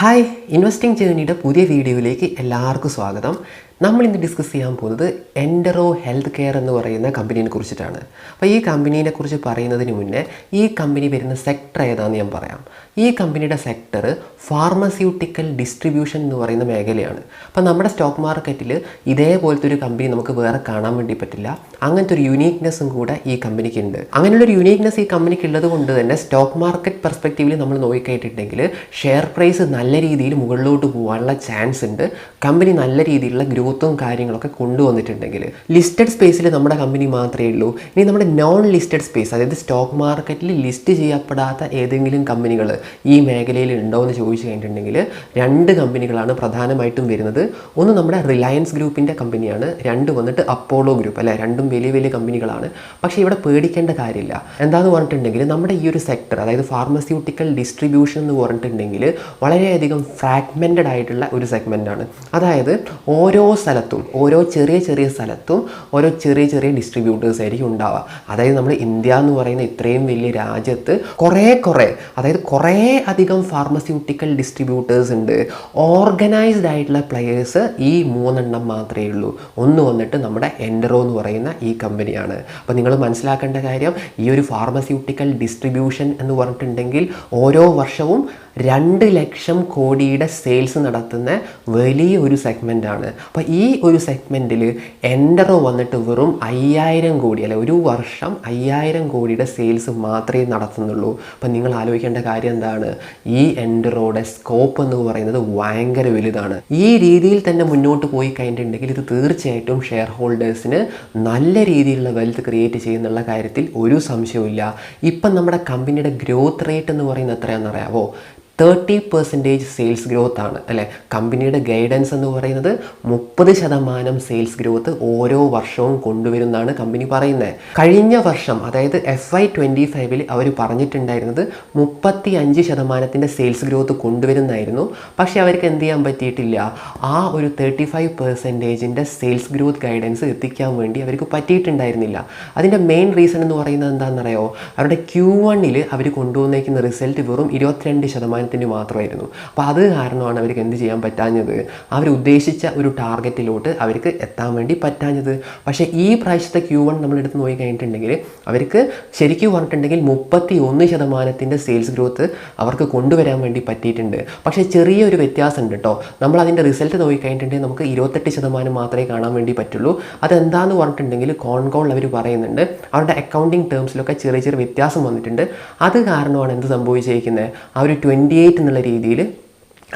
Hi, investing ജേർണിയുടെ പുതിയ വീഡിയോയിലേക്ക് എല്ലാവർക്കും സ്വാഗതം. നമ്മൾ ഇന്ന് ഡിസ്കസ് ചെയ്യാൻ പോകുന്നത് എൻഡറോ ഹെൽത്ത് കെയർ എന്ന് പറയുന്ന കമ്പനീനെ കുറിച്ചിട്ടാണ്. അപ്പോൾ ഈ കമ്പനീനെ കുറിച്ച് പറയുന്നതിന് മുന്നേ ഈ കമ്പനി വരുന്ന സെക്ടർ ഏതാണെന്ന് ഞാൻ പറയാം. ഈ കമ്പനിയുടെ സെക്ടർ ഫാർമസ്യൂട്ടിക്കൽ ഡിസ്ട്രിബ്യൂഷൻ എന്ന് പറയുന്ന മേഖലയാണ്. അപ്പോൾ നമ്മുടെ സ്റ്റോക്ക് മാർക്കറ്റിൽ ഇതേപോലത്തെ ഒരു കമ്പനി നമുക്ക് വേറെ കാണാൻ വേണ്ടി പറ്റില്ല. അങ്ങനത്തെ ഒരു യുണീക്നെസ്സും കൂടെ ഈ കമ്പനിക്ക് ഉണ്ട്. അങ്ങനെയുള്ളൊരു യുണീക്നെസ് ഈ കമ്പനിക്ക് ഉള്ളത് കൊണ്ട് തന്നെ സ്റ്റോക്ക് മാർക്കറ്റ് പെർസ്പെക്റ്റീവിൽ നമ്മൾ നോക്കിക്കഴിഞ്ഞിട്ടുണ്ടെങ്കിൽ ഷെയർ പ്രൈസ് നല്ല രീതിയിൽ മുകളിലോട്ട് പോകാനുള്ള ചാൻസ് ഉണ്ട്. കമ്പനി നല്ല രീതിയിലുള്ള ഗ്രോത്തും കാര്യങ്ങളൊക്കെ കൊണ്ടുവന്നിട്ടുണ്ടെങ്കിൽ ലിസ്റ്റഡ് സ്പേസിൽ നമ്മുടെ കമ്പനി മാത്രമേ ഉള്ളൂ. ഇനി നമ്മുടെ നോൺ ലിസ്റ്റഡ് സ്പേസ്, അതായത് സ്റ്റോക്ക് മാർക്കറ്റിൽ ലിസ്റ്റ് ചെയ്യപ്പെടാത്ത ഏതെങ്കിലും കമ്പനികൾ ഈ മേഖലയിൽ ഉണ്ടോ എന്ന് ചോദിച്ചു കഴിഞ്ഞിട്ടുണ്ടെങ്കിൽ രണ്ട് കമ്പനികളാണ് പ്രധാനമായിട്ടും വരുന്നത്. ഒന്ന് നമ്മുടെ റിലയൻസ് ഗ്രൂപ്പിൻ്റെ കമ്പനിയാണ്, രണ്ട് വന്നിട്ട് അപ്പോളോ ഗ്രൂപ്പ്. അല്ലേ, രണ്ടും വലിയ വലിയ കമ്പനികളാണ്. പക്ഷേ ഇവിടെ പേടിക്കേണ്ട കാര്യമില്ല. എന്താണെന്ന് പറഞ്ഞിട്ടുണ്ടെങ്കിൽ നമ്മുടെ ഈ ഒരു സെക്ടർ, അതായത് ഫാർമസ്യൂട്ടിക്കൽ ഡിസ്ട്രിബ്യൂഷൻ എന്ന് പറഞ്ഞിട്ടുണ്ടെങ്കിൽ വളരെയധികം ഫ്രാഗ്മെൻറ്റഡ് ആയിട്ടുള്ള ഒരു സെഗ്മെൻറ്റാണ്. അതായത് ഓരോ സ്ഥലത്തും, ഓരോ ചെറിയ സ്ഥലത്തും ഓരോ ചെറിയ ഡിസ്ട്രിബ്യൂട്ടേഴ്സ് ആയിരിക്കും ഉണ്ടാവുക. അതായത് നമ്മൾ ഇന്ത്യ എന്ന് പറയുന്ന ഇത്രയും വലിയ രാജ്യത്ത് അതായത് കുറേ അധികം ഫാർമസ്യൂട്ടിക്കൽ ഡിസ്ട്രിബ്യൂട്ടേഴ്സ് ഉണ്ട്. ഓർഗനൈസ്ഡ് ആയിട്ടുള്ള പ്ലെയേഴ്സ് ഈ മൂന്നെണ്ണം മാത്രമേ ഉള്ളൂ. ഒന്ന് വന്നിട്ട് നമ്മുടെ എൻഡറോ എന്ന് പറയുന്ന ഈ കമ്പനിയാണ്. അപ്പോൾ നിങ്ങൾ മനസ്സിലാക്കേണ്ട കാര്യം, ഈ ഒരു ഫാർമസ്യൂട്ടിക്കൽ ഡിസ്ട്രിബ്യൂഷൻ എന്ന് പറഞ്ഞിട്ടുണ്ടെങ്കിൽ ഓരോ വർഷവും 2 ലക്ഷം കോടിയുടെ സെയിൽസ് നടത്തുന്ന വലിയ ഒരു സെഗ്മെൻറ്റാണ്. അപ്പോൾ ഈ ഒരു സെഗ്മെൻറ്റിൽ എൻഡറോ വന്നിട്ട് വെറും 5000 കോടി, അല്ലെ ഒരു വർഷം 5000 കോടിയുടെ സെയിൽസ് മാത്രമേ നടത്തുന്നുള്ളൂ. അപ്പോൾ നിങ്ങൾ ആലോചിക്കേണ്ട കാര്യം എന്താണ്, ഈ എൻഡറോയുടെ സ്കോപ്പ് എന്ന് പറയുന്നത് ഭയങ്കര വലുതാണ്. ഈ രീതിയിൽ തന്നെ മുന്നോട്ട് പോയി കഴിഞ്ഞിട്ടുണ്ടെങ്കിൽ ഇത് തീർച്ചയായിട്ടും ഷെയർ ഹോൾഡേഴ്സിന് നല്ല രീതിയിലുള്ള വെൽത്ത് ക്രിയേറ്റ് ചെയ്യുന്നുള്ള കാര്യത്തിൽ ഒരു സംശയവുമില്ല. ഇപ്പം നമ്മുടെ കമ്പനിയുടെ ഗ്രോത്ത് റേറ്റ് എന്ന് പറയുന്നത് എത്രയാണെന്ന് അറിയാമോ? 30% സെയിൽസ് ഗ്രോത്ത് ആണ്. അല്ലേ, കമ്പനിയുടെ ഗൈഡൻസ് എന്ന് പറയുന്നത് 30% സെയിൽസ് ഗ്രോത്ത് ഓരോ വർഷവും കൊണ്ടുവരുന്നതാണ് കമ്പനി പറയുന്നത്. കഴിഞ്ഞ വർഷം, അതായത് FY25 അവർ പറഞ്ഞിട്ടുണ്ടായിരുന്നത് 35% സെയിൽസ് ഗ്രോത്ത് കൊണ്ടുവരുന്നതായിരുന്നു. പക്ഷേ അവർക്ക് എന്ത് ചെയ്യാൻ പറ്റിയിട്ടില്ല, ആ ഒരു 35% സെയിൽസ് ഗ്രോത്ത് ഗൈഡൻസ് എത്തിക്കാൻ വേണ്ടി അവർക്ക് പറ്റിയിട്ടുണ്ടായിരുന്നില്ല. അതിൻ്റെ മെയിൻ റീസൺ എന്ന് പറയുന്നത് എന്താണെന്നറിയോ? അവരുടെ Q1 അവർ കൊണ്ടുവന്നേക്കുന്ന റിസൾട്ട് വെറും 22% മാത്രമായിരുന്നു. അപ്പോൾ അത് കാരണമാണ് അവർക്ക് എന്ത് ചെയ്യാൻ പറ്റാഞ്ഞത്, അവർ ഉദ്ദേശിച്ച ഒരു ടാർഗറ്റിലോട്ട് അവർക്ക് എത്താൻ വേണ്ടി പറ്റാഞ്ഞത്. പക്ഷേ ഈ പ്രാവശ്യത്തെ Q1 നമ്മളെടുത്ത് നോക്കി കഴിഞ്ഞിട്ടുണ്ടെങ്കിൽ അവർക്ക് ശരിക്കും പറഞ്ഞിട്ടുണ്ടെങ്കിൽ 31% സെയിൽസ് ഗ്രോത്ത് അവർക്ക് കൊണ്ടുവരാൻ വേണ്ടി പറ്റിയിട്ടുണ്ട്. പക്ഷേ ചെറിയൊരു വ്യത്യാസം ഉണ്ട് കേട്ടോ. നമ്മൾ അതിൻ്റെ റിസൾട്ട് നോക്കി കഴിഞ്ഞിട്ടുണ്ടെങ്കിൽ നമുക്ക് 28% മാത്രമേ കാണാൻ വേണ്ടി പറ്റുള്ളൂ. അതെന്താണെന്ന് പറഞ്ഞിട്ടുണ്ടെങ്കിൽ കോൺകോൾ അവർ പറയുന്നുണ്ട്, അവരുടെ അക്കൗണ്ടിങ് ടേംസിലൊക്കെ ചെറിയ വ്യത്യാസം വന്നിട്ടുണ്ട്. അത് കാരണമാണ് എന്ത് സംഭവിച്ചിരിക്കുന്നത്, ആ ഒരു 28 എന്നുള്ള രീതിയിൽ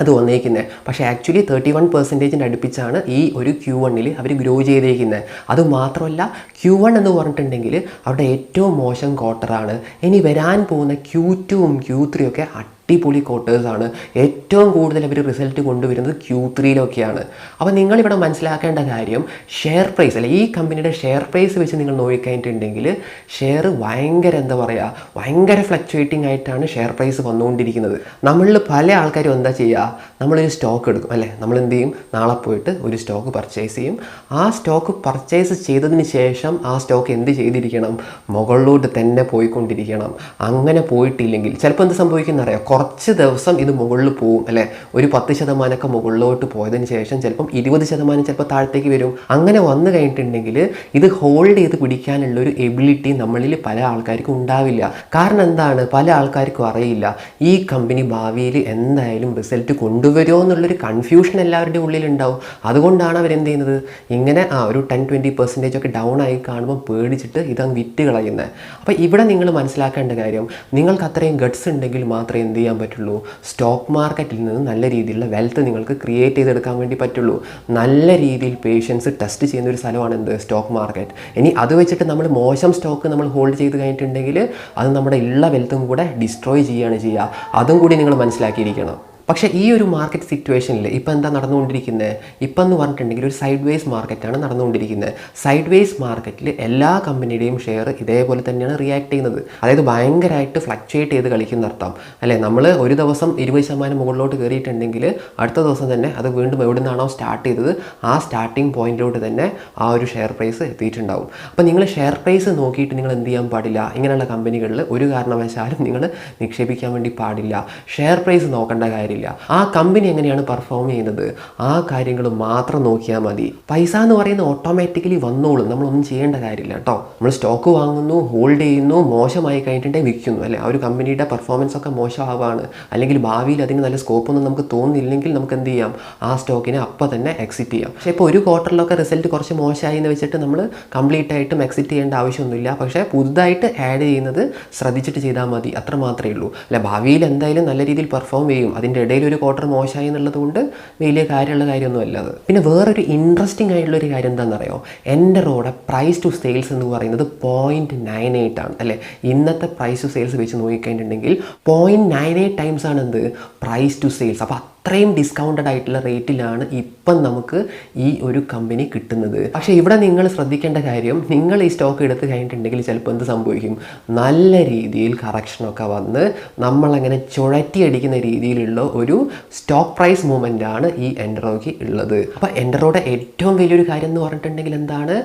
അത് വന്നേക്കുന്നത്. പക്ഷേ ആക്ച്വലി 31% അടുപ്പിച്ചാണ് ഈ ഒരു Q1 അവർ ഗ്രോ ചെയ്തേക്കുന്നത്. അതുമാത്രമല്ല, Q1 എന്ന് പറഞ്ഞിട്ടുണ്ടെങ്കിൽ അവരുടെ ഏറ്റവും മോശം ക്വാർട്ടറാണ്. ഇനി വരാൻ പോകുന്ന Q2ഉം Q3 ഒക്കെ അടിപൊളി ക്വാർട്ടേഴ്സാണ്. ഏറ്റവും കൂടുതൽ അവർ റിസൾട്ട് കൊണ്ടുവരുന്നത് Q3 അപ്പോൾ നിങ്ങളിവിടെ മനസ്സിലാക്കേണ്ട കാര്യം, ഷെയർ പ്രൈസ്, അല്ലെ ഈ കമ്പനിയുടെ ഷെയർ പ്രൈസ് വെച്ച് നിങ്ങൾ നോക്കിക്കഴിഞ്ഞിട്ടുണ്ടെങ്കിൽ ഷെയർ ഭയങ്കര ഫ്ലക്ച്വേറ്റിംഗ് ആയിട്ടാണ് ഷെയർ പ്രൈസ് വന്നുകൊണ്ടിരിക്കുന്നത്. നമ്മളിൽ പല ആൾക്കാരും എന്താ ചെയ്യുക, നമ്മളൊരു സ്റ്റോക്ക് എടുക്കും. അല്ലേ, നമ്മൾ എന്ത് ചെയ്യും, നാളെ പോയിട്ട് ഒരു സ്റ്റോക്ക് പർച്ചേസ് ചെയ്യും. ആ സ്റ്റോക്ക് പർച്ചേസ് ചെയ്തതിന് ശേഷം ആ സ്റ്റോക്ക് എന്ത് ചെയ്തിരിക്കണം, മുകളിലോട്ട് തന്നെ പോയിക്കൊണ്ടിരിക്കണം. അങ്ങനെ പോയിട്ടില്ലെങ്കിൽ ചിലപ്പോൾ എന്ത് സംഭവിക്കുന്നറിയാം, കുറച്ച് ദിവസം ഇത് മുകളിൽ പോവും. അല്ലേ, ഒരു 10% മുകളിലോട്ട് പോയതിന് ശേഷം ചിലപ്പം 20% ചിലപ്പോൾ താഴത്തേക്ക് വരും. അങ്ങനെ വന്നു കഴിഞ്ഞിട്ടുണ്ടെങ്കിൽ ഇത് ഹോൾഡ് ചെയ്ത് പിടിക്കാനുള്ളൊരു എബിലിറ്റി നമ്മളിൽ പല ആൾക്കാർക്കും ഉണ്ടാവില്ല. കാരണം എന്താണ്, പല ആൾക്കാർക്കും അറിയില്ല ഈ കമ്പനി ഭാവിയിൽ എന്തായാലും റിസൾട്ട് കൊണ്ടുവരുമോ എന്നുള്ളൊരു കൺഫ്യൂഷൻ എല്ലാവരുടെയും ഉള്ളിലുണ്ടാവും. അതുകൊണ്ടാണ് അവരെന്ത് ചെയ്യുന്നത്, ഇങ്ങനെ ഒരു 10-20% ഒക്കെ ഡൗൺ ആയി കാണുമ്പോൾ പേടിച്ചിട്ട് ഇതങ്ങ് വിറ്റ് കളയുന്നത്. അപ്പോൾ ഇവിടെ നിങ്ങൾ മനസ്സിലാക്കേണ്ട കാര്യം, നിങ്ങൾക്ക് അത്രയും ഗട്ട്സ് ഉണ്ടെങ്കിൽ മാത്രമേ എന്ത് ചെയ്യാൻ പറ്റുള്ളൂ, സ്റ്റോക്ക് മാർക്കറ്റിൽ നിന്ന് നല്ല രീതിയിലുള്ള വെൽത്ത് നിങ്ങൾക്ക് ക്രിയേറ്റ് ചെയ്തെടുക്കാൻ വേണ്ടി പറ്റുള്ളൂ. നല്ല രീതിയിൽ പേഷ്യൻസ് ടെസ്റ്റ് ചെയ്യുന്ന ഒരു സ്ഥലമാണ് എന്ത്, സ്റ്റോക്ക് മാർക്കറ്റ്. ഇനി അത് വെച്ചിട്ട് നമ്മൾ മോശം സ്റ്റോക്ക് നമ്മൾ ഹോൾഡ് ചെയ്ത് കഴിഞ്ഞിട്ടുണ്ടെങ്കിൽ അത് നമ്മുടെ ഉള്ള വെൽത്തും കൂടെ ഡിസ്ട്രോയ് ചെയ്യുകയാണ് ചെയ്യുക. അതും കൂടി നിങ്ങൾ മനസ്സിലാക്കിയിരിക്കണം. പക്ഷേ ഈ ഒരു മാർക്കറ്റ് സിറ്റുവേഷനിൽ ഇപ്പോൾ എന്താ നടന്നുകൊണ്ടിരിക്കുന്നത്, ഇപ്പം എന്ന് പറഞ്ഞിട്ടുണ്ടെങ്കിൽ ഒരു സൈഡ് വേസ് മാർക്കറ്റാണ് നടന്നുകൊണ്ടിരിക്കുന്നത്. സൈഡ് വേസ് മാർക്കറ്റിൽ എല്ലാ കമ്പനിയുടെയും ഷെയർ ഇതേപോലെ തന്നെയാണ് റിയാക്ട് ചെയ്യുന്നത്. അതായത് ഭയങ്കരമായിട്ട് ഫ്ലക്ച്വേറ്റ് ചെയ്ത് കളിക്കുന്ന അർത്ഥം. അല്ലേ, നമ്മൾ ഒരു ദിവസം 20% മുകളിലോട്ട് കയറിയിട്ടുണ്ടെങ്കിൽ അടുത്ത ദിവസം തന്നെ അത് വീണ്ടും എവിടെ നിന്നാണോ സ്റ്റാർട്ട് ചെയ്തത് ആ സ്റ്റാർട്ടിങ് പോയിന്റിലോട്ട് തന്നെ ആ ഒരു ഷെയർ പ്രൈസ് എത്തിയിട്ടുണ്ടാവും. അപ്പോൾ നിങ്ങൾ ഷെയർ പ്രൈസ് നോക്കിയിട്ട് നിങ്ങൾ എന്ത് ചെയ്യാൻ പാടില്ല, ഇങ്ങനെയുള്ള കമ്പനികളിൽ ഒരു കാരണവശാലും നിങ്ങൾ നിക്ഷേപിക്കാൻ വേണ്ടി പാടില്ല. ഷെയർ പ്രൈസ് നോക്കേണ്ട കാര്യം കാര്യമില്ല. ആ കമ്പനി എങ്ങനെയാണ് പെർഫോം ചെയ്യുന്നത് ആ കാര്യങ്ങൾ മാത്രം നോക്കിയാൽ മതി. പൈസ എന്ന് പറയുന്നത് ഓട്ടോമാറ്റിക്കലി വന്നോളും, നമ്മളൊന്നും ചെയ്യേണ്ട കാര്യമില്ല കേട്ടോ. നമ്മൾ സ്റ്റോക്ക് വാങ്ങുന്നു, ഹോൾഡ് ചെയ്യുന്നു, മോശമായി കഴിഞ്ഞിട്ടുണ്ടെങ്കിൽ വിൽക്കുന്നു അല്ലേ. ആ ഒരു കമ്പനിയുടെ പെർഫോമൻസ് ഒക്കെ മോശമാവാണ്, അല്ലെങ്കിൽ ഭാവിയിൽ അതിന് നല്ല സ്കോപ്പൊന്നും നമുക്ക് തോന്നുന്നില്ലെങ്കിൽ നമുക്ക് എന്ത് ചെയ്യാം, ആ സ്റ്റോക്കിനെ അപ്പോൾ തന്നെ എക്സിറ്റ് ചെയ്യാം. പക്ഷേ ഇപ്പോൾ ഒരു ക്വാർട്ടറിലൊക്കെ റിസൾട്ട് കുറച്ച് മോശമായി എന്ന് വെച്ചിട്ട് നമ്മൾ കംപ്ലീറ്റ് ആയിട്ടും എക്സിറ്റ് ചെയ്യേണ്ട ആവശ്യമൊന്നുമില്ല. പക്ഷേ പുതുതായിട്ട് ആഡ് ചെയ്യുന്നത് ശ്രദ്ധിച്ചിട്ട് ചെയ്താൽ മതി, അത്ര മാത്രമേ ഉള്ളൂ. അല്ല, ഭാവിയിൽ എന്തായാലും നല്ല രീതിയിൽ പെർഫോം ചെയ്യും. അതിൻ്റെ ഇടയിൽ ഒരു ക്വാർട്ടർ മോശമായി എന്നുള്ളത് കൊണ്ട് വലിയ കാര്യമുള്ള കാര്യമൊന്നും അല്ല അത്. പിന്നെ വേറൊരു ഇൻട്രസ്റ്റിംഗ് ആയിട്ടുള്ളൊരു കാര്യം എന്താണെന്നറിയോ, എൻ്ററോയുടെ പ്രൈസ് ടു സെയിൽസ് എന്ന് പറയുന്നത് 0.98 ആണ് അല്ലേ. ഇന്നത്തെ പ്രൈസ് ടു സെയിൽസ് വെച്ച് നോക്കിക്കഴിഞ്ഞിട്ടുണ്ടെങ്കിൽ 0.98 ടൈംസ് ആണ് എന്ത്, പ്രൈസ് ടു സെയിൽസ്. അപ്പോൾ അത്രയും ഡിസ്കൗണ്ടഡ് ആയിട്ടുള്ള റേറ്റിലാണ് ഇപ്പം നമുക്ക് ഈ ഒരു കമ്പനി കിട്ടുന്നത്. പക്ഷേ ഇവിടെ നിങ്ങൾ ശ്രദ്ധിക്കേണ്ട കാര്യം, നിങ്ങൾ ഈ സ്റ്റോക്ക് എടുത്ത് കഴിഞ്ഞിട്ടുണ്ടെങ്കിൽ ചിലപ്പോൾ എന്ത് സംഭവിക്കും, നല്ല രീതിയിൽ കറക്ഷനൊക്കെ വന്ന് നമ്മളങ്ങനെ ചുഴറ്റിയടിക്കുന്ന രീതിയിലുള്ള ഒരു സ്റ്റോക്ക് പ്രൈസ് മൂവ്മെൻ്റ് ആണ് ഈ എൻ്ററോയ്ക്ക് ഉള്ളത്. അപ്പോൾ എൻ്ററോയുടെ ഏറ്റവും വലിയൊരു കാര്യം എന്ന് പറഞ്ഞിട്ടുണ്ടെങ്കിൽ എന്താണ്,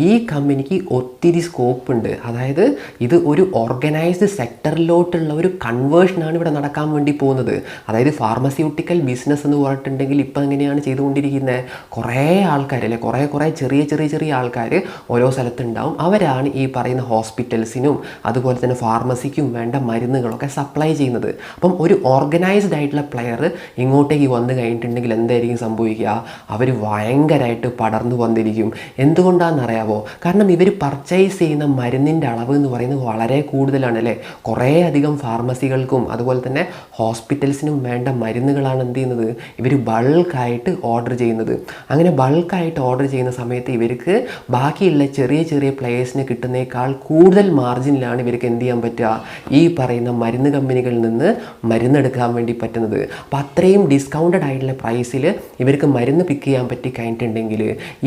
ഈ കമ്പനിക്ക് ഒത്തിരി സ്കോപ്പ് ഉണ്ട്. അതായത് ഇത് ഒരു ഓർഗനൈസ്ഡ് സെക്ടറിലോട്ടുള്ള ഒരു കൺവേർഷനാണ് ഇവിടെ നടക്കാൻ വേണ്ടി പോകുന്നത്. അതായത് ഫാർമസ്യൂട്ടിക്കൽ ബിസിനസ് എന്ന് പറഞ്ഞിട്ടുണ്ടെങ്കിൽ ഇപ്പം എങ്ങനെയാണ് ചെയ്തുകൊണ്ടിരിക്കുന്നത്, കുറേ ആൾക്കാർ അല്ലെ, കുറേ ചെറിയ ആൾക്കാർ ഓരോ സ്ഥലത്തുണ്ടാവും. അവരാണ് ഈ പറയുന്ന ഹോസ്പിറ്റൽസിനും അതുപോലെ തന്നെ ഫാർമസിക്കും വേണ്ട മരുന്നുകളൊക്കെ സപ്ലൈ ചെയ്യുന്നത്. അപ്പം ഒരു ഓർഗനൈസ്ഡ് ആയിട്ടുള്ള പ്ലെയർ ഇങ്ങോട്ടേക്ക് വന്നു കഴിഞ്ഞിട്ടുണ്ടെങ്കിൽ എന്തായിരിക്കും സംഭവിക്കുക, അവർ ഭയങ്കരമായിട്ട് പടർന്നു വന്നിരിക്കും. എന്തുകൊണ്ടാണെന്നറിയാവോ, കാരണം ഇവർ പർച്ചേസ് ചെയ്യുന്ന മരുന്നിൻ്റെ അളവ് എന്ന് പറയുന്നത് വളരെ കൂടുതലാണ് അല്ലേ. കുറേ അധികം ഫാർമസികൾക്കും അതുപോലെ തന്നെ ഹോസ്പിറ്റൽസിനും വേണ്ട മരുന്നുകളാണ് എന്ത് ചെയ്യുന്നത്, ഇവർ ബൾക്കായിട്ട് ഓർഡർ ചെയ്യുന്നത്. അങ്ങനെ ബൾക്കായിട്ട് ഓർഡർ ചെയ്യുന്ന സമയത്ത് ഇവർക്ക് ബാക്കിയുള്ള ചെറിയ പ്ലേയേഴ്സിന് കിട്ടുന്നേക്കാൾ കൂടുതൽ മാർജിനിലാണ് ഇവർക്ക് എന്ത് ചെയ്യാൻ പറ്റുക, ഈ പറയുന്ന മരുന്ന് കമ്പനികളിൽ നിന്ന് മരുന്നെടുക്കാൻ വേണ്ടി പറ്റുന്നത്. അപ്പോൾ അത്രയും ഡിസ്കൗണ്ടഡ് ആയിട്ടുള്ള പ്രൈസിൽ ഇവർക്ക് മരുന്ന് പിക്ക് ചെയ്യാൻ പറ്റി കഴിഞ്ഞിട്ടുണ്ടെങ്കിൽ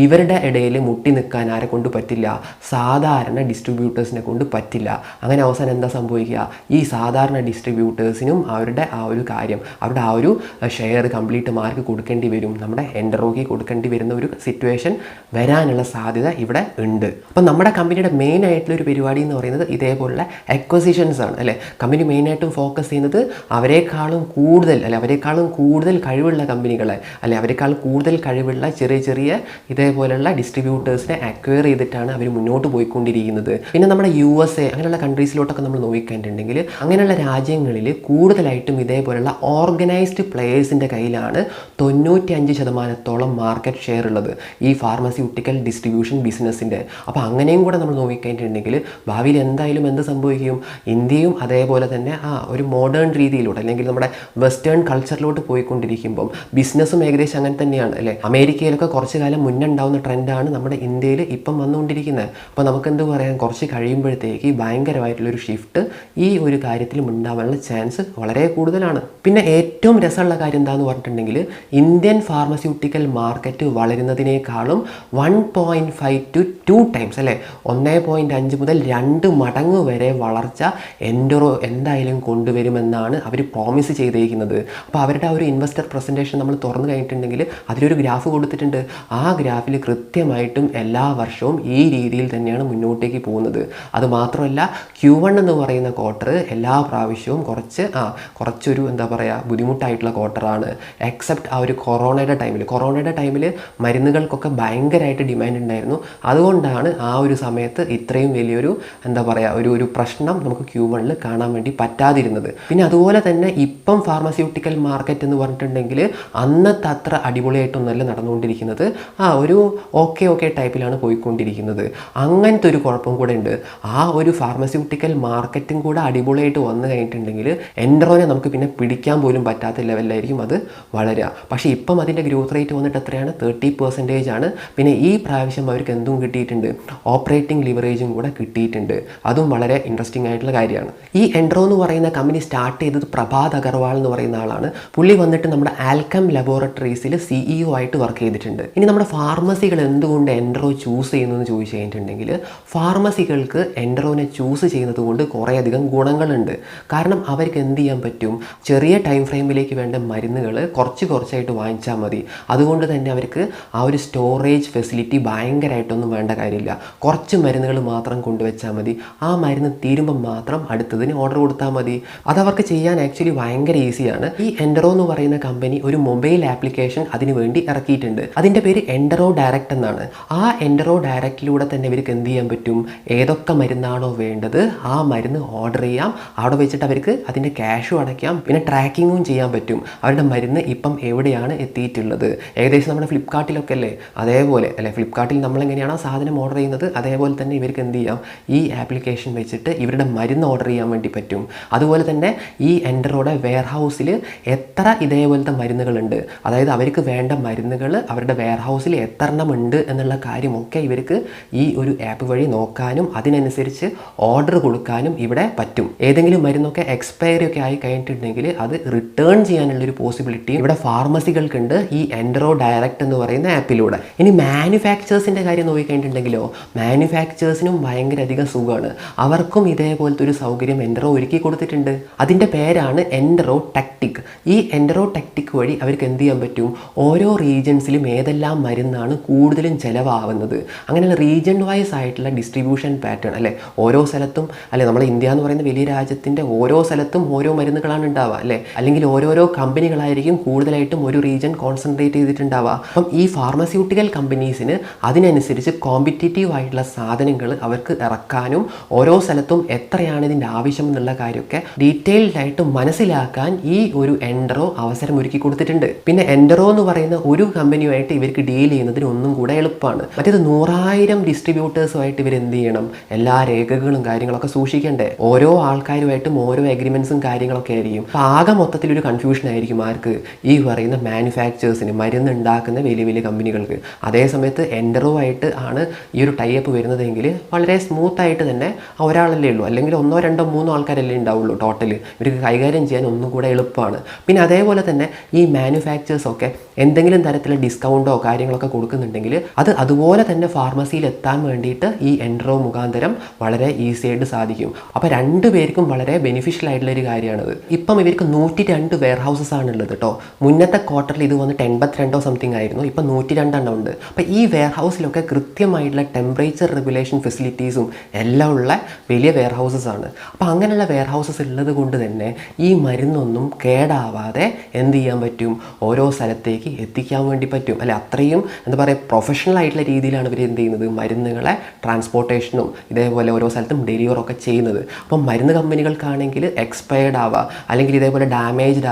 ഇവരുടെ ഇടയിൽ മുട്ടി നിൽക്കാൻ ആരെ കൊണ്ട് പറ്റില്ല, സാധാരണ ഡിസ്ട്രിബ്യൂട്ടേഴ്സിനെ കൊണ്ട് പറ്റില്ല. അങ്ങനെ അവസാനം എന്താ സംഭവിക്കുക, ഈ സാധാരണ ഡിസ്ട്രിബ്യൂട്ടേഴ്സിനും അവരുടെ ആ ഒരു കാര്യം, അവരുടെ ആ ഒരു ഷെയർ കംപ്ലീറ്റ് മാർക്ക് കൊടുക്കേണ്ടി വരും, നമ്മുടെ എൻ്ററോയ്ക്ക് കൊടുക്കേണ്ടി വരുന്ന ഒരു സിറ്റുവേഷൻ വരാനുള്ള സാധ്യത ഇവിടെ ഉണ്ട്. അപ്പം നമ്മുടെ കമ്പനിയുടെ മെയിൻ ആയിട്ടുള്ള ഒരു പരിപാടി എന്ന് പറയുന്നത് ഇതേപോലുള്ള അക്വസിഷൻസ് ആണ് അല്ലേ. കമ്പനി മെയിനായിട്ടും ഫോക്കസ് ചെയ്യുന്നത് അവരെക്കാളും കൂടുതൽ കഴിവുള്ള കമ്പനികളെ അല്ലെ, അവരെക്കാളും കൂടുതൽ കഴിവുള്ള ചെറിയ ഇതേപോലെയുള്ള ഡിസ്ട്രിബ്യൂട്ടേഴ്സിനെ അക്വയർ ചെയ്തിട്ടാണ് അവർ മുന്നോട്ട് പോയിക്കൊണ്ടിരിക്കുന്നത്. പിന്നെ നമ്മുടെ USA അങ്ങനെയുള്ള കൺട്രീസിലോട്ടൊക്കെ നമ്മൾ നോക്കിക്കഴിഞ്ഞിട്ടുണ്ടെങ്കിൽ അങ്ങനെയുള്ള രാജ്യങ്ങളിൽ കൂടുതലായിട്ടും ഇതേപോലെയുള്ള ഓർഗനൈസ്ഡ് പ്ലെയേഴ്സിൻ്റെ കയ്യിലാണ് 95% മാർക്കറ്റ് ഷെയർ ഉള്ളത് ഈ ഫാർമസ്യൂട്ടിക്കൽ ഡിസ്ട്രിബ്യൂഷൻ ബിസിനസ്സിൻ്റെ. അപ്പോൾ അങ്ങനെയും കൂടെ നമ്മൾ നോക്കിക്കഴിഞ്ഞിട്ടുണ്ടെങ്കിൽ ഭാവിയിൽ എന്തായാലും എന്ത് സംഭവിക്കും, ഇന്ത്യയും അതേപോലെ തന്നെ ഒരു മോഡേൺ രീതിയിലൂടെ അല്ലെങ്കിൽ നമ്മുടെ വെസ്റ്റേൺ കൾച്ചറിലോട്ട് പോയിക്കൊണ്ടിരിക്കുമ്പം ബിസിനസ്സും ഏകദേശം അങ്ങനെ തന്നെയാണ് അല്ലേ. അമേരിക്കയിലൊക്കെ കുറച്ച് കാലം മുന്നേ ഉണ്ടാവുന്ന ട്രെൻഡാണ് നമ്മുടെ ഇന്ത്യയിൽ ഇപ്പം വന്നുകൊണ്ടിരിക്കുന്നത്. അപ്പോൾ നമുക്കെന്ത് പറയാം, കുറച്ച് കഴിയുമ്പോഴത്തേക്ക് ഭയങ്കരമായിട്ടുള്ളൊരു ഷിഫ്റ്റ് ഈ ഒരു കാര്യത്തിലും ഉണ്ടാവാനുള്ള ചാൻസ് വളരെ കൂടുതലാണ്. പിന്നെ ഏറ്റവും രസമുള്ള കാര്യം എന്താണെന്ന് പറഞ്ഞിട്ടുണ്ടെങ്കിൽ ഇന്ത്യൻ ഫാർമസ്യൂട്ടിക്കൽ മാർക്കറ്റ് വളരുന്നതിനേക്കാളും 1.5 to 2 ടൈംസ് അല്ലേ, 1.5 മുതൽ 2 മടങ്ങ് വരെ വളർച്ച എൻ്ററോ എന്തായാലും കൊണ്ടുവരുമെന്നാണ് അവർ പ്രോമിസ് ചെയ്തിരിക്കുന്നത്. അപ്പോൾ അവരുടെ ആ ഒരു ഇൻവെസ്റ്റർ പ്രസൻറ്റേഷൻ നമ്മൾ തുറന്നു കഴിഞ്ഞിട്ടുണ്ടെങ്കിൽ അതിലൊരു ഗ്രാഫ് കൊടുത്തിട്ടുണ്ട്. ആ ഗ്രാഫിൽ കൃത്യമായിട്ടും എല്ലാ വർഷവും ഈ രീതിയിൽ തന്നെയാണ് മുന്നോട്ടേക്ക് പോകുന്നത്. അതുമാത്രമല്ല Q1 എന്ന് പറയുന്ന ക്വാർട്ടർ എല്ലാ പ്രാവശ്യവും കുറച്ചൊരു എന്താ പറയുക ബുദ്ധിമുട്ടായിട്ടുള്ള ക്വാർട്ടറാണ്. എക്സെപ്റ്റ് ആ ഒരു കൊറോണയുടെ ടൈമിൽ മരുന്നുകൾക്കൊക്കെ ഭയങ്കരമായിട്ട് ഡിമാൻഡ് ഉണ്ടായിരുന്നു. അതുകൊണ്ടാണ് ആ ഒരു സമയത്ത് ഇത്രയും വലിയൊരു എന്താ പറയുക ഒരു പ്രശ്നം നമുക്ക് Q1 കാണാൻ വേണ്ടി പറ്റാതിരുന്നത്. പിന്നെ അതുപോലെ തന്നെ ഇപ്പം ഫാർമസ്യൂട്ടിക്കൽ മാർക്കറ്റ് എന്ന് പറഞ്ഞിട്ടുണ്ടെങ്കിൽ അന്നത്തെ അത്ര അടിപൊളിയായിട്ടൊന്നല്ല നടന്നുകൊണ്ടിരിക്കുന്നത്. ഒരു ഓക്കെ ടൈപ്പിലാണ് പോയിക്കൊണ്ടിരിക്കുന്നത്. അങ്ങനത്തെ ഒരു കുഴപ്പം കൂടെ ഉണ്ട്. ആ ഒരു ഫാർമസ്യൂട്ടിക്കൽ മാർക്കറ്റും കൂടെ അടിപൊളിയായിട്ട് വന്നു കഴിഞ്ഞിട്ടുണ്ടെങ്കിൽ എൻ്ററോനെ നമുക്ക് പിന്നെ പിടിക്കാൻ പോലും പറ്റാത്ത ലെവലിലായിരിക്കും അത് വളരുക. പക്ഷേ ഇപ്പം അതിൻ്റെ ഗ്രോത്ത് റേറ്റ് വന്നിട്ട് എത്രയാണ്, 30% ആണ്. പിന്നെ ഈ പ്രാവശ്യം അവർക്ക് എന്തും കിട്ടിയിട്ടുണ്ട്, ഓപ്പറേറ്റിംഗ് ലിവറേജും കൂടെ കിട്ടിയിട്ടുണ്ട്. അതും വളരെ ഇൻട്രസ്റ്റിംഗ് ആയിട്ടുള്ള കാര്യമാണ്. ഈ എൻ്ററോ എന്ന് പറയുന്ന കമ്പനി സ്റ്റാർട്ട് ചെയ്തത് പ്രഭാത് അഗർവാൾ എന്ന് പറയുന്ന ആളാണ്. പുള്ളി വന്നിട്ട് നമ്മുടെ ആൽക്കം ലബോറട്ടറീസിൽ CEO ആയിട്ട് വർക്ക് ചെയ്തിട്ടുണ്ട്. ഇനി നമ്മുടെ ഫാർമസികൾ എന്തുകൊണ്ട് എൻ്ററോ ചൂസ് ചെയ്യുന്നു എന്ന് ചോദിച്ചു കഴിഞ്ഞിട്ടുണ്ടെങ്കിൽ ഫാർമസികൾക്ക് എൻ്ററോനെ ചൂസ് ചെയ്യുന്നത് കൊണ്ട് കുറേയധികം ഗുണങ്ങളുണ്ട്. കാരണം അവർക്ക് എന്ത് ചെയ്യാൻ പറ്റും, ചെറിയ ടൈം ഫ്രെയിമിലേക്ക് വേണ്ട മരുന്നുകൾ കുറച്ചായിട്ട് വാങ്ങിച്ചാൽ മതി. അതുകൊണ്ട് തന്നെ അവർക്ക് ആ ഒരു സ്റ്റോറേജ് ഫെസിലിറ്റി ഭയങ്കരമായിട്ടൊന്നും വേണ്ട കാര്യമില്ല. കുറച്ച് മരുന്നുകൾ മാത്രം കൊണ്ടുവച്ചാൽ മതി. ആ മരുന്ന് തീരുമ്പോൾ മാത്രം അടുത്തതിന് ഓർഡർ കൊടുത്താൽ മതി. അതവർക്ക് ചെയ്യാൻ ആക്ച്വലി ഭയങ്കര ഈസിയാണ്. ഈ എൻഡറോ എന്ന് പറയുന്ന കമ്പനി ഒരു മൊബൈൽ ആപ്ലിക്കേഷൻ അതിന് വേണ്ടി ഇറക്കിയിട്ടുണ്ട്. അതിൻ്റെ പേര് എൻഡറോ ഡയറക്റ്റ് എന്നാണ്. ആ എൻഡറോ ഡയറക്റ്റിലൂടെ തന്നെ ഇവർക്ക് എന്ത് ചെയ്യാൻ പറ്റും, ഏതൊക്കെ മരുന്നാണോ വേണ്ടത് ആ മരുന്ന് ഓർഡർ ചെയ്യാം. അവിടെ വെച്ചിട്ട് അവർക്ക് അതിൻ്റെ ക്യാഷും അടയ്ക്കാം, പിന്നെ ട്രാക്കിങ്ങും ചെയ്യാൻ പറ്റും. അവരുടെ മരുന്ന് ഇപ്പം എവിടെയാണ് എത്തിയിട്ടുള്ളത്. ഏകദേശം നമ്മുടെ ഫ്ലിപ്കാർട്ടിലൊക്കെ അല്ലേ, അതേപോലെ അല്ലെ, ഫ്ലിപ്കാർട്ടിൽ നമ്മളെങ്ങനെയാണോ സാധനം ഓർഡർ ചെയ്യുന്നത് അതുപോലെ തന്നെ ഇവർക്ക് എന്ത് ചെയ്യാം, ഈ ആപ്ലിക്കേഷൻ വെച്ചിട്ട് ഇവരുടെ മരുന്ന് ഓർഡർ ചെയ്യാൻ വേണ്ടി പറ്റും. അതുപോലെ തന്നെ ഈ എൻഡറോയുടെ വെയർഹൗസിൽ എത്ര ഇതേപോലത്തെ മരുന്നുകളുണ്ട്, അതായത് അവർക്ക് വേണ്ട മരുന്നുകൾ അവരുടെ വെയർഹൗസിൽ എത്ര എണ്ണം ഉണ്ട് എന്നുള്ള കാര്യമൊക്കെ ഇവർക്ക് ഈ ഒരു ആപ്പ് വഴി നോക്കാനും അതിനനുസരിച്ച് ഓർഡർ കൊടുക്കാനും ഇവിടെ പറ്റും. ഏതെങ്കിലും മരുന്നൊക്കെ എക്സ്പയറി ഒക്കെ ആയി കഴിഞ്ഞിട്ടുണ്ടെങ്കിൽ അത് റിട്ടേൺ ചെയ്യാനുള്ളൊരു പോസിബിലിറ്റി ഇവിടെ ഫാർമസികൾക്കുണ്ട് ഈ എൻഡറോ ഡയറക്റ്റ് എന്ന് പറയുന്ന ആപ്പിലൂടെ. ഇനി മാനുഫാക്ചേഴ്സിൻ്റെ കാര്യം നോക്കിക്കഴിഞ്ഞിട്ടുണ്ടെങ്കിലോ, മാനുഫാക്ചേഴ്സിനും ഭയങ്കര അധികം സുഖമാണ്. അവർക്കും ഇതേപോലത്തെ ഒരു സൗകര്യം എൻഡറോ ഒരുക്കി കൊടുത്തിട്ടുണ്ട്. അതിൻ്റെ പേരാണ് എൻഡറോ ടെക്ടിക്. ഈ എൻഡറോ ടെക്ടിക് വഴി അവർക്ക് എന്ത് ചെയ്യാൻ പറ്റും, ഓരോ റീജൻസിലും ഏതെല്ലാം മരുന്നാണ് കൂടുതലും ചിലവാകുന്നത്, അങ്ങനെയുള്ള റീജൻ വൈസ് ആയിട്ടുള്ള ഡിസ്ട്രിബ്യൂഷൻ പാറ്റേൺ അല്ലേ, ഓരോ സ്ഥലത്തും അല്ലെ, നമ്മുടെ ഇന്ത്യ എന്ന് പറയുന്ന വലിയ രാജ്യത്തിൻ്റെ ഓരോ സ്ഥലത്തും ഓരോ മരുന്നുകളാണ് ഉണ്ടാവുക അല്ലേ, അല്ലെങ്കിൽ ഓരോരോ കമ്പനികളായിരിക്കും കൂടുതലായിട്ടും ഒരു റീജൻ കോൺസെൻട്രേറ്റ് ചെയ്തിട്ടുണ്ടാവുക. അപ്പം ഈ ഫാർമസ്യൂട്ടിക്കൽ കമ്പനീസിന് അതിനനുസരിച്ച് കോമ്പറ്റീറ്റീവ് ആയിട്ടുള്ള സാധനങ്ങൾ അവർക്ക് ഇറക്കാനും ഓരോ സ്ഥലത്തും എത്രയാണ് ഇതിൻ്റെ ആവശ്യം എന്നുള്ള കാര്യമൊക്കെ ഡീറ്റെയിൽഡ് ആയിട്ട് മനസ്സിലാക്കാൻ ഈ ഒരു എൻഡറോ അവസരം ഒരുക്കി കൊടുത്തിട്ടുണ്ട്. പിന്നെ എൻഡറോ എന്ന് പറയുന്ന ഒരു കമ്പനിയുമായിട്ട് ഇവർക്ക് ഡീൽ ചെയ്യുന്നതിന് ഒന്നും കൂടെ എളുപ്പമാണ്. മറ്റേത് 100,000 ഡിസ്ട്രിബ്യൂട്ടേഴ്സുമായിട്ട് ഇവർ എന്ത് ചെയ്യണം, എല്ലാ രേഖകളും കാര്യങ്ങളൊക്കെ സൂക്ഷിക്കണ്ടേ, ഓരോ ആൾക്കാരുമായിട്ടും ഓരോ എഗ്രിമെൻറ്റ്സും കാര്യങ്ങളൊക്കെ ആയിരിക്കും. അപ്പോൾ ആകെ മൊത്തത്തിലൊരു കൺഫ്യൂഷൻ ആയിരിക്കും ആർക്ക്, ഈ പറയുന്ന മാനുഫാക്ചേഴ്സിന്, മരുന്ന് ഉണ്ടാക്കുന്ന വലിയ വലിയ കമ്പനികൾക്ക്. അതേസമയത്ത് എൻഡറോ ആയിട്ട് ആണ് ഈ ഒരു ടൈപ്പ് വരുന്നതെങ്കിൽ വളരെ സ്മൂത്തായിട്ട് തന്നെ ഒരാളല്ലേ ഉള്ളൂ, അല്ലെങ്കിൽ 1, 2, 3 ആൾക്കാരല്ലേ ഉണ്ടാവുള്ളൂ ടോട്ടൽ, ഇവർക്ക് കൈകാര്യം ചെയ്യാൻ ഒന്നും കൂടെ എളുപ്പമാണ്. പിന്നെ അതേപോലെ തന്നെ ഈ മാനുഫാക്ചേഴ്സൊക്കെ എന്തെങ്കിലും തരത്തിലുള്ള ഡിസ്കൗണ്ടോ കാര്യങ്ങളൊക്കെ കൊടുക്കുന്നുണ്ടെങ്കിൽ അത് അതുപോലെ തന്നെ ഫാർമസിയിൽ എത്താൻ വേണ്ടിയിട്ട് ഈ എൻഡറോ മുഖാന്തരം വളരെ ഈസി ആയിട്ട് സാധിക്കും. അപ്പോൾ രണ്ടുപേർക്കും വളരെ ബെനിഫിഷ്യൽ ആയിട്ടുള്ള ഒരു കാര്യമാണത്. ഇപ്പം ഇവർക്ക് 102 വെയർ ഹൗസസ് ആണുള്ളത് കേട്ടോ. മുന്നത്തെ ക്വാർട്ടറിൽ ഇത് വന്നിട്ട് 82 സംതിങ് ആയിരുന്നു, ഇപ്പം 102 എണ്ണം ഉണ്ട്. അപ്പോൾ ഈ വെയർ ഹൗസിലൊക്കെ കൃത്യമായിട്ടുള്ള ടെമ്പറേച്ചർ റെഗുലേഷൻ ഫെസിലിറ്റീസും എല്ലാം ഉള്ള വലിയ വെയർ ഹൗസസ് ആണ്. അപ്പോൾ അങ്ങനെയുള്ള വെയർ ഹൗസസ് ഉള്ളത് കൊണ്ട് തന്നെ ഈ മരുന്നൊന്നും കേടാവാതെ എന്ത് ചെയ്യാൻ പറ്റും, ഓരോ സ്ഥലത്തേക്ക് എത്തിക്കാൻ വേണ്ടി പറ്റും അല്ലെ. അത്രയും എന്താ പറയുക, പ്രൊഫഷണൽ ആയിട്ടുള്ള രീതിയിലാണ് ഇവർ എന്ത് ചെയ്യുന്നത്, മരുന്നുകളെ ട്രാൻസ്പോർട്ടേഷനും ഇതേപോലെ ഓരോ സ്ഥലത്തും ഡെലിവറൊക്കെ ചെയ്യുന്നത്. അപ്പം മരുന്ന് കമ്പനികൾക്കാണെങ്കിൽ എക്സ്പയർഡ് ആവുക അല്ലെങ്കിൽ ഇതേപോലെ ഡാമേജ്ഡ്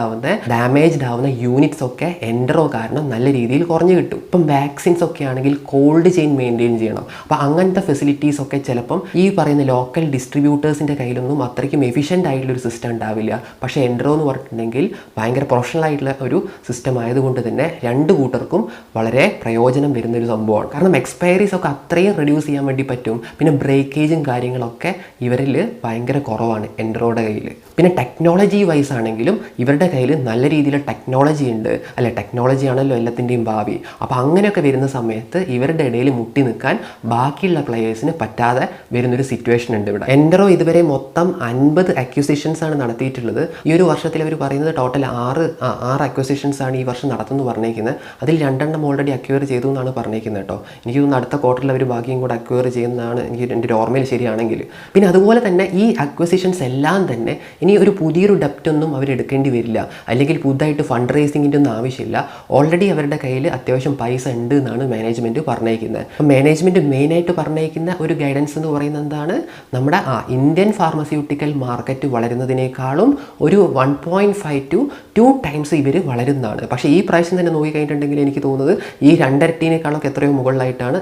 ആവുന്ന യൂണിറ്റ്സ് ഒക്കെ എൻഡറോ കാരണം നല്ല രീതിയിൽ കുറഞ്ഞു കിട്ടും. ഇപ്പം വാക്സിൻസ് ഒക്കെ ആണെങ്കിൽ കോൾഡ് ചെയിൻ മെയിൻറ്റെയിൻ ചെയ്യണം. അപ്പോൾ അങ്ങനത്തെ ഫെസിലിറ്റീസ് ഒക്കെ ചിലപ്പം ഈ പറയുന്ന ലോക്കൽ ഡിസ്ട്രിബ്യൂട്ടേഴ്സിൻ്റെ കയ്യിലൊന്നും അത്രയ്ക്കും എഫിഷ്യൻ്റ് ആയിട്ടുള്ളൊരു സിസ്റ്റം ഉണ്ടാവില്ല. പക്ഷേ എൻഡറോ എന്ന് പറഞ്ഞിട്ടുണ്ടെങ്കിൽ ഭയങ്കര പ്രൊഫഷണൽ ആയിട്ടുള്ള ഒരു സിസ്റ്റം ആയതുകൊണ്ട് തന്നെ രണ്ട് കൂട്ടർക്കും വളരെ പ്രയോജനം വരുന്നൊരു സംഭവമാണ്. കാരണം എക്സ്പയറീസ് ഒക്കെ അത്രയും റെഡ്യൂസ് ചെയ്യാൻ വേണ്ടി പറ്റും. പിന്നെ ബ്രേക്കേജും കാര്യങ്ങളൊക്കെ ഇവരിൽ ഭയങ്കര കുറവാണ് എൻഡറോയുടെ കയ്യിൽ. പിന്നെ ടെക്നോളജി വൈസ് ആണെങ്കിലും ഇവരുടെ കയ്യിൽ നല്ല രീതിയിൽ ടെക്നോളജി ഉണ്ട് അല്ലെ, ടെക്നോളജി ആണല്ലോ എല്ലാത്തിൻ്റെയും ഭാവി. അപ്പോൾ അങ്ങനെയൊക്കെ വരുന്ന സമയത്ത് ഇവരുടെ ഇടയിൽ മുട്ടി നിൽക്കാൻ ബാക്കിയുള്ള പ്ലെയേഴ്സിന് പറ്റാതെ വരുന്നൊരു സിറ്റുവേഷൻ ഉണ്ട് ഇവിടെ. എൻഡറോ ഇതുവരെ മൊത്തം 50 അക്വിസിഷൻസ് ആണ് നടത്തിയിട്ടുള്ളത്. ഈ ഒരു വർഷത്തിൽ അവർ പറയുന്നത് ടോട്ടൽ 6 അക്വിസിഷൻസ് ആണ് ഈ വർഷം നടത്തുമെന്ന് പറഞ്ഞേക്കുന്നത്. അതിൽ 2 എണ്ണം ഓൾറെഡി അക്വയർ ചെയ്തു എന്നാണ് പറഞ്ഞേക്കുന്നത് കേട്ടോ. എനിക്ക് തോന്നുന്നു അടുത്ത ക്വാർട്ടറിൽ അവർ ബാക്കിയും കൂടെ അക്വയർ ചെയ്യുന്നതാണ് എൻ്റെ ഒരു ഓർമ്മയിൽ ശരിയാണെങ്കിൽ. പിന്നെ അതുപോലെ തന്നെ ഈ അക്വിസിഷൻസ് എല്ലാം തന്നെ ഇനി ഒരു പുതിയൊരു ഡെപ്റ്റ് ഒന്നും അവരെടുക്കേണ്ടി വരില്ല, അല്ലെങ്കിൽ പുതുതായിട്ട് ഫണ്ട് റേസിങ്ങിൻ്റെ ഒന്നും ആവശ്യമില്ല. ഓൾറെഡി അവരുടെ കയ്യിൽ അത്യാവശ്യം പൈസ ഉണ്ട് എന്നാണ് മാനേജ്മെൻറ്റ് പറഞ്ഞേക്കുന്നത്. അപ്പം മാനേജ്മെൻറ്റ് മെയിനായിട്ട് പറഞ്ഞേക്കുന്ന ഒരു ഗൈഡൻസ് എന്ന് പറയുന്നത് എന്താണ്, നമ്മുടെ ഇന്ത്യൻ ഫാർമസ്യൂട്ടിക്കൽ മാർക്കറ്റ് വളരുന്നതിനേക്കാളും ഒരു 1.5 to 2 times ഇവർ വളരുന്നതാണ്. പക്ഷേ ഈ പ്രാവശ്യം തന്നെ നോക്കിക്കഴിഞ്ഞിട്ടുണ്ടെങ്കിൽ എനിക്ക് തോന്നുന്നത് ഈ 2 ഇരട്ടിനേക്കാളൊക്കെ എത്രയോ മുകളിലായിട്ടാണ്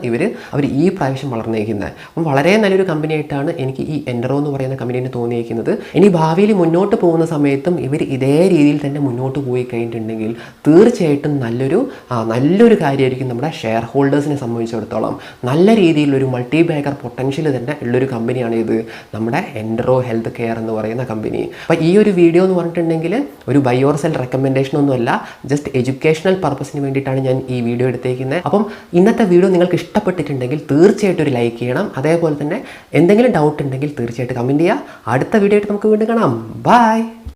അവർ ഈ പ്രാവശ്യം വളർന്നേക്കുന്നത്. അപ്പം വളരെ നല്ലൊരു കമ്പനിയായിട്ടാണ് എനിക്ക് ഈ എൻഡറോ എന്ന് പറയുന്ന കമ്പനീനെ തോന്നിയേക്കുന്നത്. ഇനി ഭാവിയിൽ മുന്നോട്ട് പോകുന്ന സമയത്തും ഇവർ ഇതേ രീതിയിൽ തന്നെ മുന്നോട്ട് പോയി കഴിഞ്ഞിട്ടുണ്ടെങ്കിൽ തീർച്ചയായിട്ടും നല്ലൊരു കാര്യമായിരിക്കും നമ്മുടെ ഷെയർ ഹോൾഡേഴ്സിനെ സംബന്ധിച്ചിടത്തോളം. നല്ല രീതിയിലൊരു മൾട്ടി ബാഗർ പൊട്ടൻഷ്യൽ തന്നെ ഉള്ളൊരു കമ്പനിയാണ് ഇത്, നമ്മുടെ എൻഡറോ ഹെൽത്ത് കെയർ എന്ന് പറയുന്ന കമ്പനി. അപ്പോൾ ഈ ഒരു വീഡിയോ എന്ന് പറഞ്ഞിട്ടുണ്ടെങ്കിൽ ഒരു ബൈ ഓർ സെൽ റെക്കമെൻഡേഷൻ ഒന്നുമല്ല, ജസ്റ്റ് എഡ്യൂക്കേഷണൽ പർപ്പസിന് വേണ്ടിയിട്ടാണ് ഞാൻ ഈ വീഡിയോ എടുത്തേക്കുന്നത്. അപ്പം ഇന്നത്തെ വീഡിയോ നിങ്ങൾക്ക് ഇഷ്ടപ്പെട്ടിട്ടുണ്ടെങ്കിൽ തീർച്ചയായിട്ടും ഒരു ലൈക്ക് ചെയ്യണം. അതേപോലെ തന്നെ എന്തെങ്കിലും ഡൗട്ട് ഉണ്ടെങ്കിൽ തീർച്ചയായിട്ടും കമൻറ്റ് ചെയ്യുക. അടുത്ത വീഡിയോ ആയിട്ട് നമുക്ക് വീണ്ടും കാണാം. ബൈ.